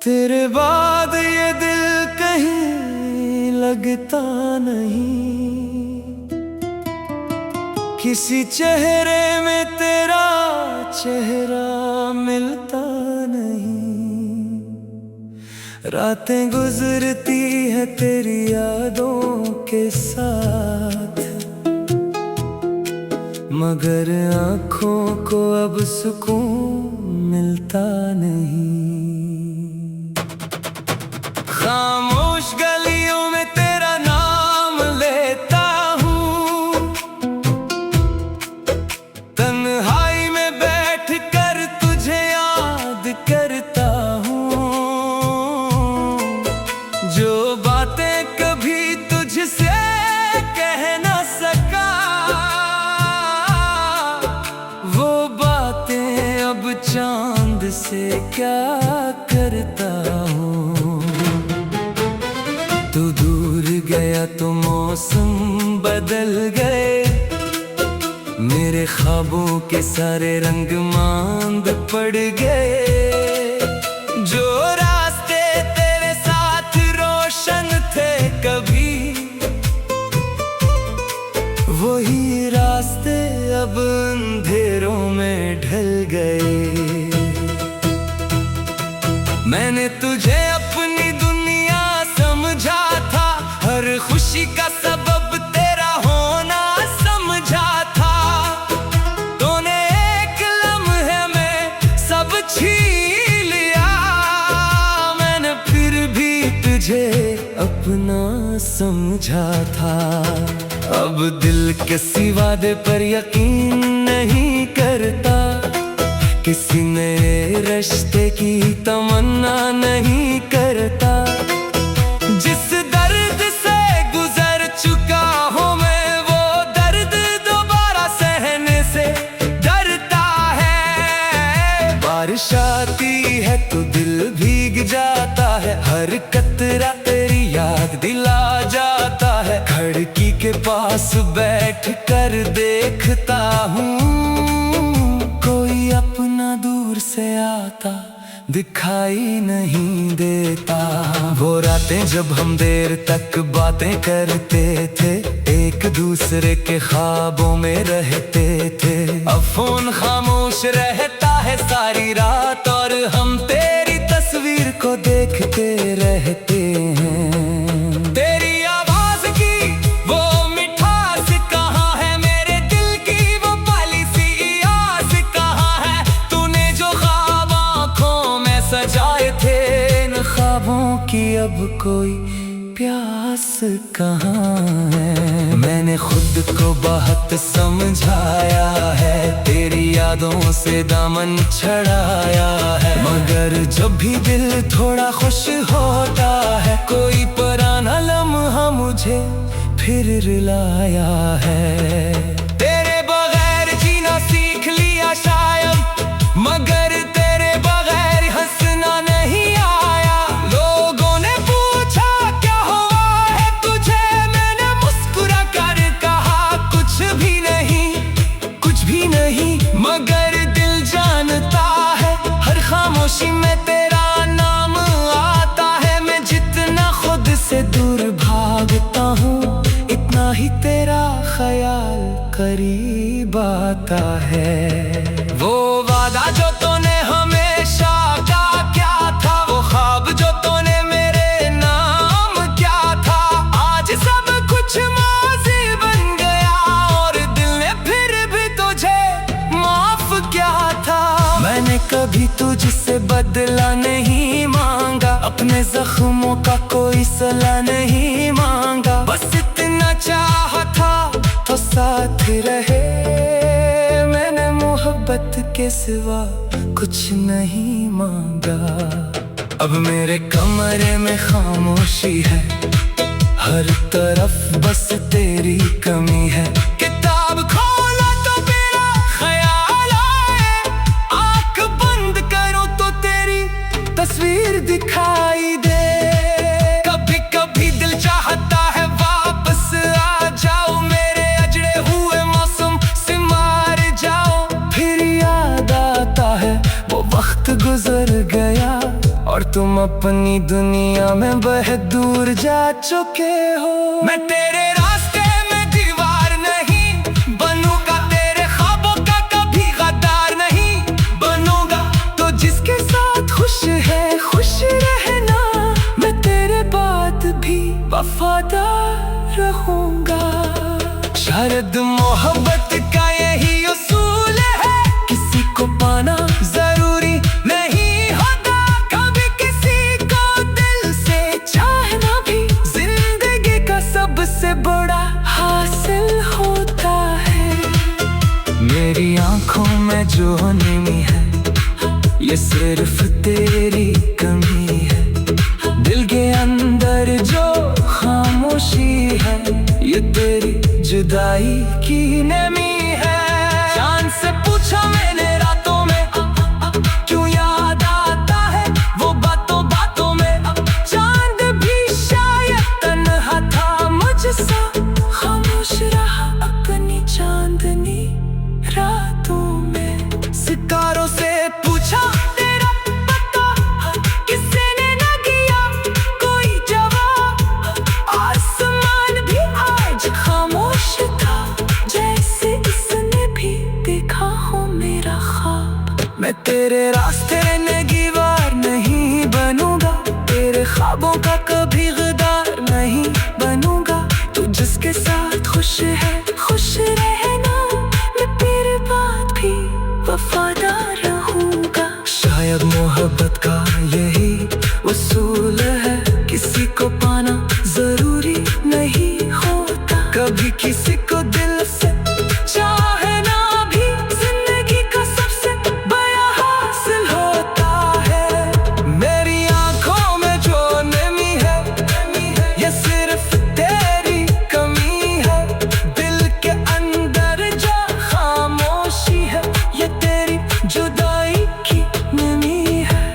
तेरे बाद ये दिल कहीं लगता नहीं, किसी चेहरे में तेरा चेहरा मिलता नहीं। रातें गुजरती है तेरी यादों के साथ, मगर आँखों को अब सुकून मिलता नहीं। खामोश गलियों में तेरा नाम लेता हूँ, तन्हाई में बैठ कर तुझे याद करता हूँ। जो बातें कभी तुझसे कह ना सका, वो बातें अब चांद से क्या करता हूँ। तू दूर गया तो मौसम बदल गए, मेरे ख्वाबों के सारे रंग मांद पड़ गए। जो रास्ते तेरे साथ रोशन थे कभी, वही रास्ते अब अंधेरों में ढल गए। मैंने तुझे अपनी दुनिया समझा था, हर खुशी का सबब तेरा होना समझा था। तूने एक लम्हे में सब छीन लिया, मैंने फिर भी तुझे अपना समझा था। अब दिल किसी वादे पर यकीन नहीं करता, किसी नए रिश्ते की तमन्ना नहीं करता। जिस दर्द से गुजर चुका हूँ मैं, वो दर्द दोबारा सहने से डरता है। बारिश आती है तो दिल भीग जाता है, हर कतरा तेरी याद दिला जाता है। खिड़की के पास बैठ कर देखता हूँ, कोई अपना दूर से आता दिखाई नहीं देता। वो रातें जब हम देर तक बातें करते थे, एक दूसरे के ख्वाबों में रहते थे। अब फोन खामोश रहता है सारी रात, और हम तेरी तस्वीर को देखते रहते हैं। तेरी आवाज की वो मिठास कहाँ है, मेरे दिल की वो पली सी आस कहाँ है। तूने जो ख्वाब आँखों में सजाए थे, इन ख्वाबों की अब कोई प्यास कहाँ है। मैंने खुद को बहुत समझाया है, तेरी यादों से दामन छड़ाया है। मगर जब भी दिल थोड़ा खुश होता है, कोई पुराना लम्हा मुझे फिर रुलाया है। तेरे बगैर जीना सीख लिया शायद, मगर तेरे बगैर हंसना नहीं आया। लोगों ने पूछा क्या हुआ है तुझे, मैंने मुस्कुरा कर कहा कुछ भी नहीं, कुछ भी नहीं। मगर दिल जानता है, हर खामोशी में तेरा नाम आता है। मैं जितना खुद से दूर भागता हूँ, इतना ही तेरा ख्याल करीब आता है। वो वादा जो तूने हमेशा का क्या था, वो ख्वाब जो तूने मेरे नाम क्या था। आज सब कुछ माज़ी बन गया, और दिल ने फिर भी तुझे माफ क्या था। मैंने कभी तुझसे बदला नहीं मांगा, अपने जख्मों का कोई सला नहीं मांगा। बस इतना चाहा था तो साथ रहे, मैंने मोहब्बत के सिवा कुछ नहीं मांगा। अब मेरे कमरे में खामोशी है, हर तरफ बस तेरी कमी है। किताब खोला तो मेरा ख्याल आए, आँख बंद करो तो तेरी तस्वीर दिखाई दे। कभी कभी दिल चाहता है वापस आ जाओ, मेरे अजड़े हुए मौसम से मार जाओ। फिर याद आता है वो वक्त गुजर गया, और और तुम अपनी दुनिया में बहुत दूर जा चुके हो। मैं तेरे रास्ते में दीवार नहीं बनूंगा, तेरे ख्वाबों का कभी गद्दार नहीं बनूंगा। तो जिसके साथ खुश है खुश रहना, मैं तेरे बाद भी वफादार रहूंगा। शायद मोहब्बत का यही उसूल है, किसी को पाना जरूरी नहीं होता, कभी किसी को दिल से चाहना भी जिंदगी का सबसे बड़ा हासिल होता है। मेरी आंखों में जो नमी है ये सिर्फ तेरी कमी है, दिल के अंदर जो खामोशी है ये तेरी जुदाई की नमी है। चांद से पूछा मैंने रातों में क्यों याद आता है वो बातों बातों में। चांद भी शायद तन्हा था मुझसा, खामोश रहा अपनी चांदनी रातों में। सितारों से पूछा तेरा पता, किसी ने न दिया कोई जवाब। आसमान भी आज खामोश था, जैसे इसने भी देखा हो मेरा ख्वाब। मैं तेरे रास्ते में दीवार नहीं बनूंगा, तेरे ख्वाबों का कभी गद्दार नहीं बनूंगा। तू जिसके साथ खुश है खुश रहना, मैं तेरे बाद भी वफादार रहूंगा। शायद मोहब्बत का यही उसूल है, किसी को पाना जरूरी नहीं होता, कभी किसी को दिल से चाहना भी जिंदगी का सबसे बड़ा हासिल होता है। मेरी आंखों में जो नमी है ये सिर्फ तेरी कमी है, दिल के अंदर जो खामोशी है ये तेरी जुदाई की नमी है।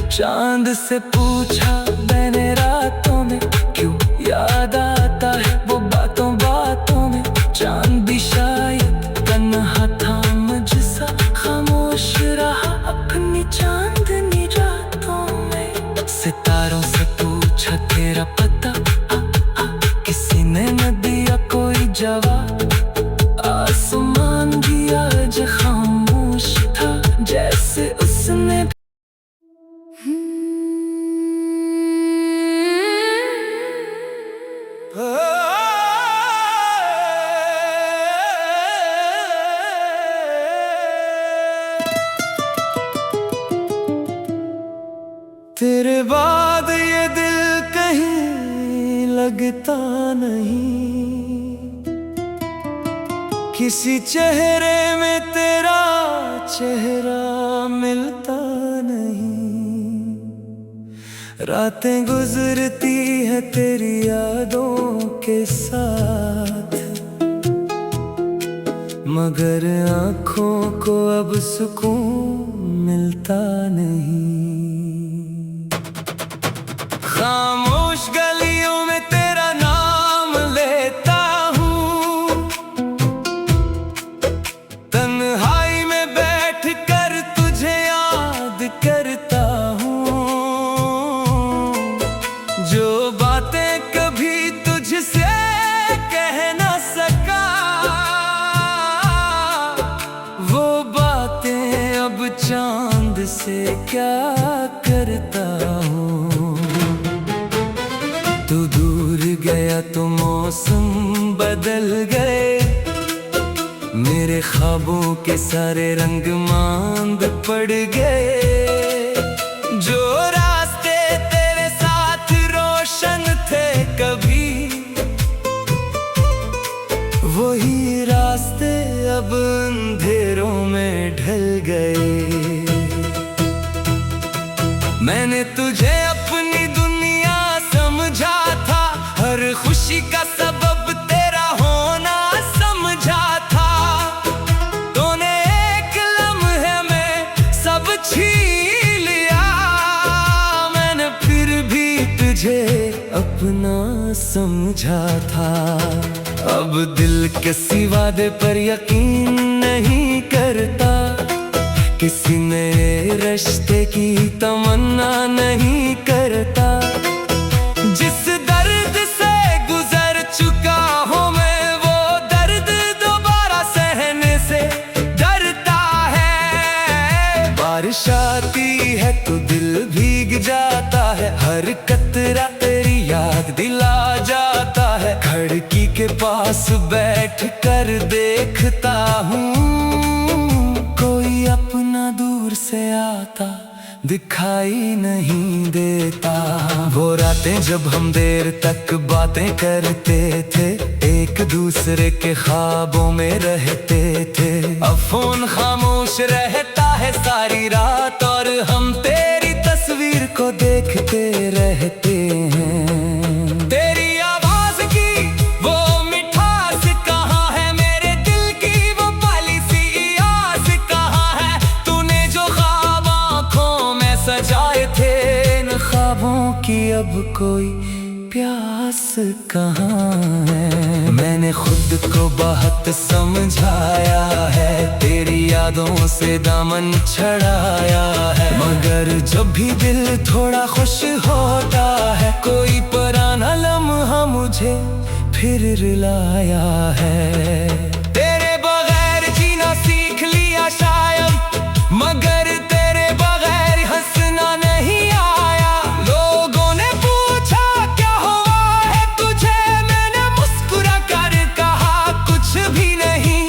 चांद से पूछा मैंने रातों में क्यों याद आता है वो बातों बातों में। चांद भी शायद तन्हा था मुझसा, खामोश रहा अपनी चांदनी रातों में। सितारों से पूछा तेरा पता, किसी ने न दिया कोई जवाब। आसमान भी आज खामोश था, जैसे उसने तेरे बाद ये दिल कहीं लगता नहीं, किसी चेहरे में तेरा चेहरा मिलता नहीं। रातें गुजरती हैं तेरी यादों के साथ, मगर आँखों को अब सुकून मिलता नहीं। खामोश गलियों में तेरा नाम लेता हूँ, तन्हाई में बैठ कर तुझे याद करता हूँ। जो बातें कभी तुझसे कह न सका, वो बातें अब चांद से क्या करता हूँ। तू दूर गया तो मौसम बदल गए, मेरे ख्वाबों के सारे रंग मांद पड़ गए। जो रास्ते तेरे साथ रोशन थे कभी, वही रास्ते अब अंधेरों में ढल गए। मैंने तुझे अपनी दुनिया समझा था, हर खुशी का सबब तेरा होना समझा था। तूने एक लम्हे में सब छीन लिया, मैंने फिर भी तुझे अपना समझा था। अब दिल किसी वादे पर यकीन नहीं करता, किसी नए रिश्ते की तमन्ना नहीं करता। जिस दर्द से गुजर चुका हूँ मैं, वो दर्द दोबारा सहने से डरता है। बारिश आती है तो दिल भीग जाता है, हर कतरा तेरी याद दिला जाता है। खिड़की के पास बैठ कर देखता हूँ, कोई अपना दूर से आता दिखाई नहीं देता। वो रातें जब हम देर तक बातें करते थे, एक दूसरे के ख्वाबों में रहते थे। अब फोन खामोश रहता है सारी रात, और हम तेरी तस्वीर को देखते रहते हैं। तेरी आवाज की वो मिठास कहाँ है, मेरे दिल की वो पली सी आस कहाँ है। तूने जो ख्वाब आँखों में सजाए थे, इन ख्वाबों की अब कोई प्यास कहाँ है। मैंने खुद को बहुत समझाया है, तेरी यादों से दामन छड़ाया है। मगर जब भी दिल थोड़ा खुश होता है, कोई पुराना लम्हा मुझे फिर रुलाया है। तेरे बगैर जीना सीख लिया शायद, मगर तेरे बगैर हंसना नहीं आया। लोगों ने पूछा क्या हुआ है तुझे, मैंने मुस्कुरा कर कहा कुछ भी नहीं,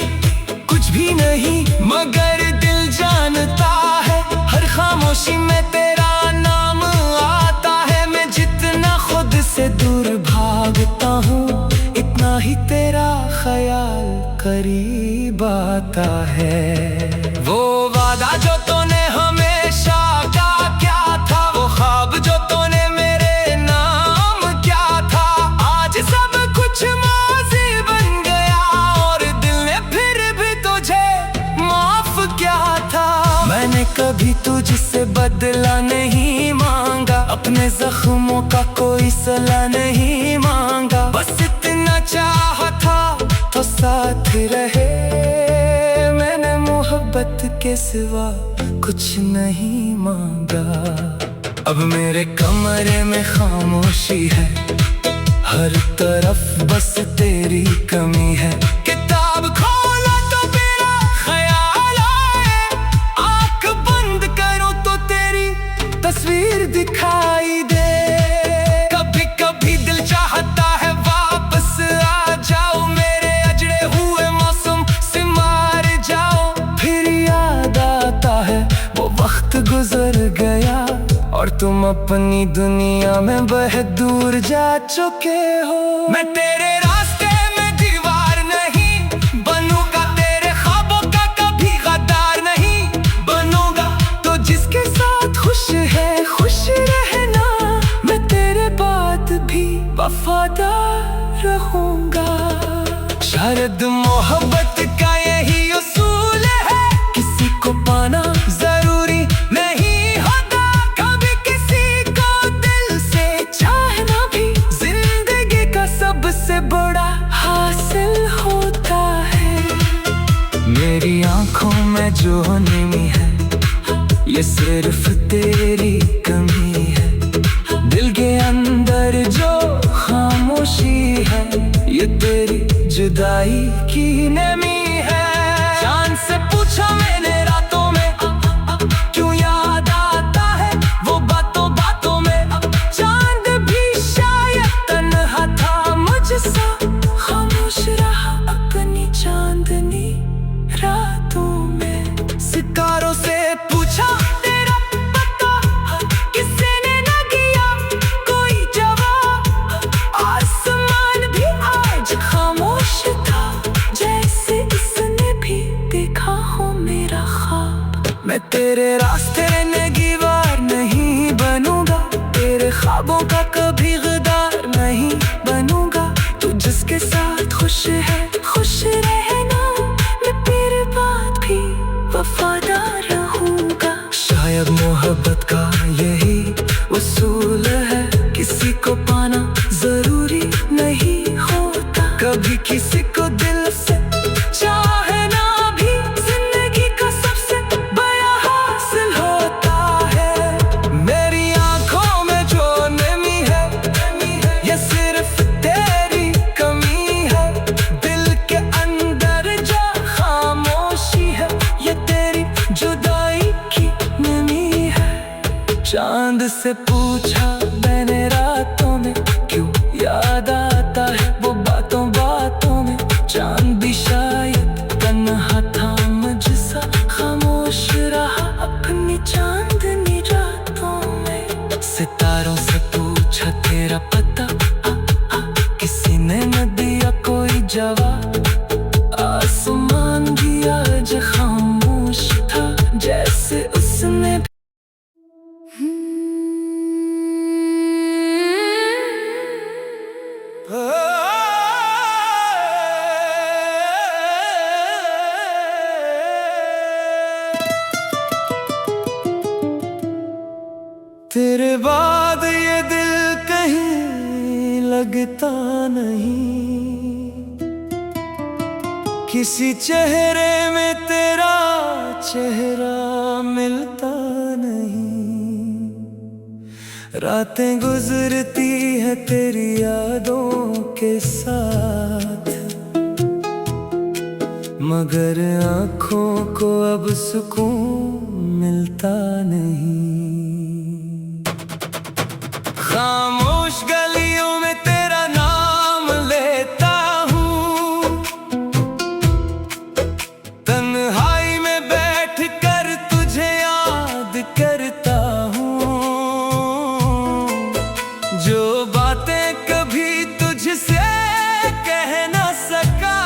कुछ भी नहीं। मगर दिल जानता है, हर खामोशी में तेरा नाम आता है। मैं जितना खुद से दूर भागता हूँ, इतना ही तेरा ख्याल करीब आता है। वो वादा जो तूने हमेशा का क्या था, वो ख्वाब जो तूने मेरे नाम क्या था। आज सब कुछ माज़ी बन गया, और दिल ने फिर भी तुझे माफ क्या था। मैंने कभी तुझसे बदला नहीं मांगा, अपने जख्मों का कोई सला नहीं मांगा। बस इतना चाहा था तो साथ रहे, मैंने मोहब्बत के सिवा कुछ नहीं मांगा। अब मेरे कमरे में खामोशी है, हर तरफ बस तेरी कमी है। किताब खोला तो मेरा ख्याल आए, आँख बंद करो तो तेरी तस्वीर दिखाई दे। कभी कभी दिल चाहता है वापस आ जाओ, मेरे अजड़े हुए मौसम से मार जाओ। फिर याद आता है वो वक्त गुजर गया, और तुम अपनी दुनिया में बहुत दूर जा चुके हो। मैं तेरे रास्ते में दीवार नहीं बनूंगा, तेरे ख्वाबों का कभी गद्दार नहीं बनूंगा। तो जिसके साथ खुश है खुश रहना, मैं तेरे बाद भी वफादार रहूंगा। शायद मोहब्बत का यही उसूल है, किसी को पाना जरूरी नहीं होता। कभी किसी को दिल से चाहना भी जिंदगी का सबसे बड़ा हासिल होता है। मेरी आंखों में जो नमी है, ये सिर्फ तेरी कमी है। दिल के अंदर जो खामोशी है, ये तेरी जुदाई की नमी है। चांद से पूछा मैंने रातों में, क्यों याद आता है वो बातों बातों में। चांद भी शायद तन्हा था मुझसा, खामोश रहा अपनी चांदनी रातों में। सितारों से पूछा तेरा पता, किसी ने ना किया कोई जवाब। आसमान भी आज खामोश था, जैसे इसने भी देखा हो मेरा ख्वाब। मैं तेरे रास्ते नगीवार नहीं बनूंगा, तेरे ख्वाबों का कभी गद्दार नहीं बनूंगा। तू जिसके साथ खुश है खुश रहना, मैं तेरे बाद भी वफादार रहूंगा। शायद मोहब्बत का यही उसूल है, किसी को पाना जरूरी नहीं होता। कभी किसी को दिल से चाहना भी जिंदगी का सबसे बड़ा चांद से पूछा मैंने रातों में, क्यों याद आता है वो बातों बातों में। चांद भी शायद तन्हा था मुझसा, खामोश रहा अपनी चांदनी रातों में। सितारों से पूछा तेरा पता, किसी ने न दिया कोई जवाब। आसमान भी आज खामोश था, जैसे उसने तेरे बाद ये दिल कहीं लगता नहीं, किसी चेहरे में तेरा चेहरा मिलता नहीं। रातें गुजरती है तेरी यादों के साथ, मगर आँखों को अब सुकून मिलता नहीं। खामोश गलियों में तेरा नाम लेता हूँ, तन्हाई में बैठ कर तुझे याद करता हूँ। जो बातें कभी तुझसे कह ना सका,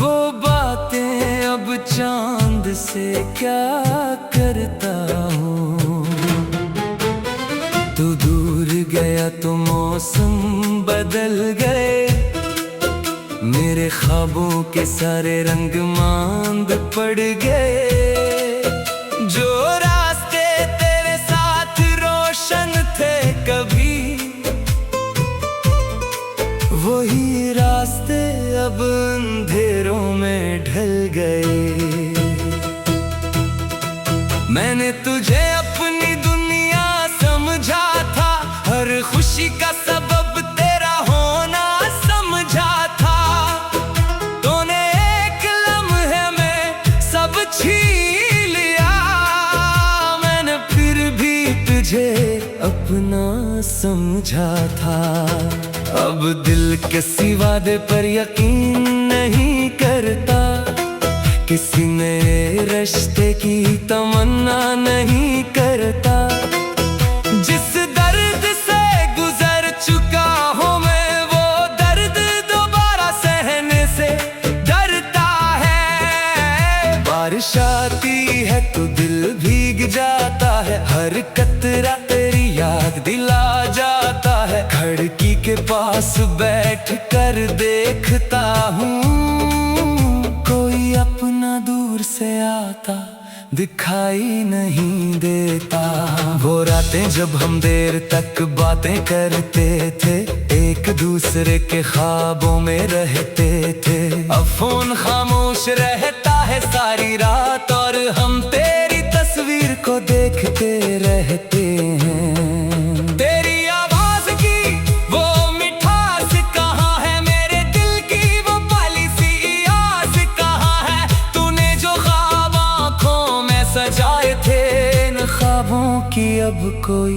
वो बातें अब चांद से क्या करता हूँ। तू दूर गया तो मौसम बदल गए, मेरे ख्वाबों के सारे रंग मांद पड़ गए। जो रास्ते तेरे साथ रोशन थे कभी, वही रास्ते अब अंधेरों में ढल गए। मैंने तुझे अपनी दुनिया समझा था, हर खुशी का सबब तेरा होना समझा था। तूने एक लम्हे में सब छीन लिया, मैंने फिर भी तुझे अपना समझा था। अब दिल किसी वादे पर यकीन नहीं करता, किसी नए रिश्ते की तमन्ना नहीं करता। जिस दर्द से गुजर चुका हूँ मैं, वो दर्द दोबारा सहने से डरता है। बारिश आती है तो दिल भीग जाता है, हर कतरा तेरी याद दिला जाता है। खिड़की के पास बैठ कर देखता हूँ, कोई अपना दूर से आता दिखाई नहीं देता। वो रातें जब हम देर तक बातें करते थे, एक दूसरे के ख्वाबों में रहते थे। अब फोन खामोश रहता है सारी रात, और हम तेरी तस्वीर को देखते रहते हैं। तेरी आवाज की वो मिठास कहाँ है, मेरे दिल की वो पहली सी आस कहाँ है। तूने जो ख्वाब आँखों में सजाए थे, इन ख्वाबों की अब कोई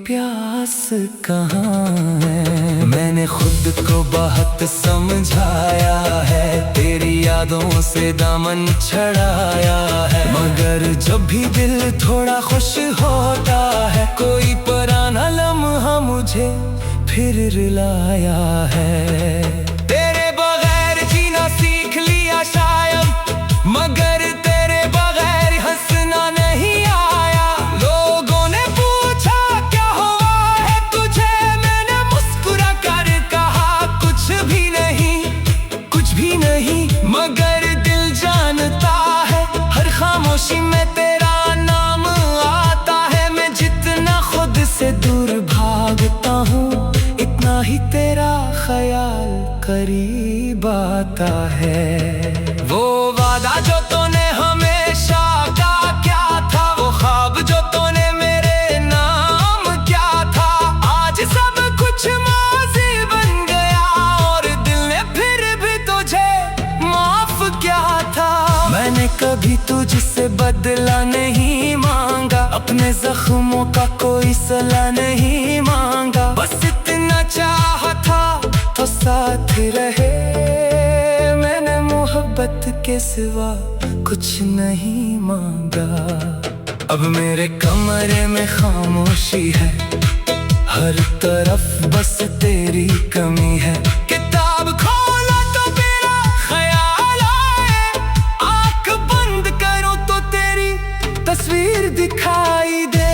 प्यास कहाँ है। मैंने खुद को बहुत समझाया है, तेरी यादों से दामन छड़ाया है। मगर जब भी दिल थोड़ा खुश होता है, कोई पुराना लम्हा मुझे फिर रुलाया है। तेरे बगैर जीना सीख लिया शायद, मगर तेरे बगैर हंसना नहीं आया। लोगों ने पूछा क्या हुआ है तुझे, मैंने मुस्कुरा कर कहा कुछ भी नहीं, कुछ भी नहीं। मगर दिल जानता है, हर खामोशी में तेरा नाम आता है। मैं जितना खुद से दूर भागता हूँ, इतना ही तेरा ख्याल करीब आता है। वो वादा जो तूने हमेशा का क्या था, वो ख्वाब जो तूने मेरे नाम क्या था। आज सब कुछ माज़ी बन गया, और दिल ने फिर भी तुझे माफ क्या था। मैंने कभी तुझसे बदला नहीं अपने जख्मों का कोई सलाह नहीं मांगा, बस इतना चाहा था तो साथ रहे। मैंने मोहब्बत के सिवा कुछ नहीं मांगा। अब मेरे कमरे में खामोशी है, हर तरफ बस तेरी कमी है। किताब खोलो तो मेरा ख्याल आए, आँख बंद करो तो तेरी तस्वीर दिखाई दे।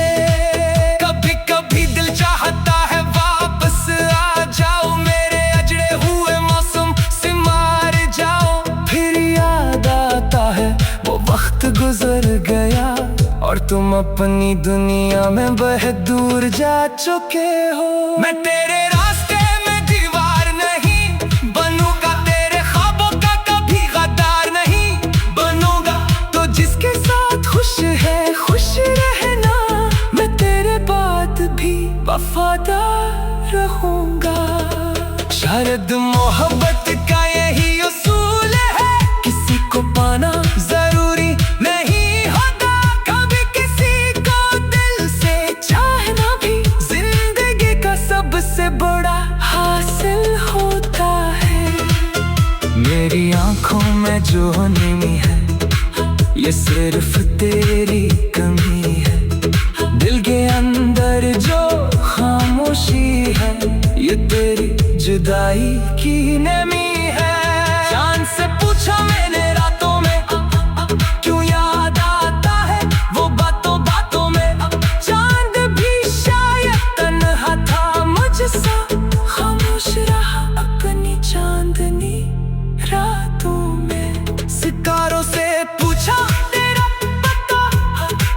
कभी कभी दिल चाहता है वापस आ जाओ, मेरे अजड़े हुए मौसम से मार जाओ। फिर याद आता है वो वक्त गुजर गया और तुम अपनी दुनिया में बहुत दूर जा चुके हो। मैं तेरे रास्ते में दीवार नहीं बनूंगा, तेरे ख्वाबों का कभी गद्दार नहीं बनूंगा। तो जिसके साथ खुश है खुश रहना, मैं तेरे बाद भी वफादार रहूंगा। शायद मोहब्बत का यही उसूल है, किसी को पाना जरूरी नहीं होता, कभी किसी को दिल से चाहना भी जिंदगी का सबसे बड़ा हासिल होता है। मेरी आंखों में जो नमी है ये सिर्फ तेरी कमी है, दिल के अंदर जो खामोशी है ये तेरी जुदाई की नमी है। चांद से पूछा मैंने रातों में क्यों याद आता है वो बातों बातों में। चांद भी शायद तन्हा था मुझसा, खामोश रहा अपनी चांदनी रातों में। सितारों से पूछा तेरा पता,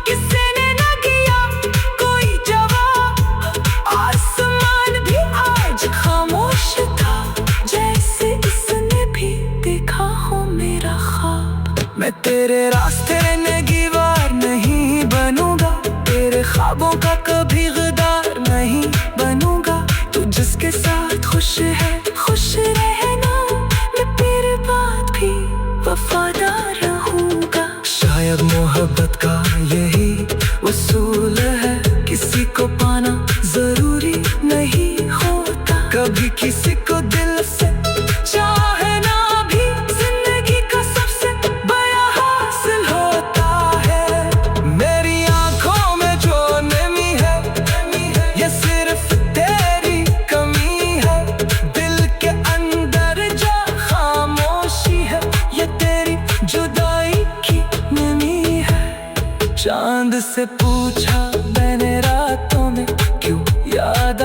किसी ने न किया कोई जवाब। आसमान भी आज खामोश था, जैसे इसने भी देखा हो मेरा ख्वाब। मैं तेरे रास्ते रहने की वार नहीं बनूंगा, तेरे ख्वाबों का कभी गद्दार नहीं बनूंगा। तू जिसके साथ खुश है खुश रहना, मैं तेरे बाद भी वफादार रहूंगा। शायद मोहब्बत का यही उसूल है, किसी को पाना जरूरी नहीं होता, कभी किसी को दिल से चाहना भी जिंदगी का सबसे बड़ा हासिल होता है। मेरी आंखों में जो नमी है ये सिर्फ तेरी कमी है, दिल के अंदर जो खामोशी है ये तेरी जुदाई की नमी है। चांद से पूछा मैंने रातों में क्यों याद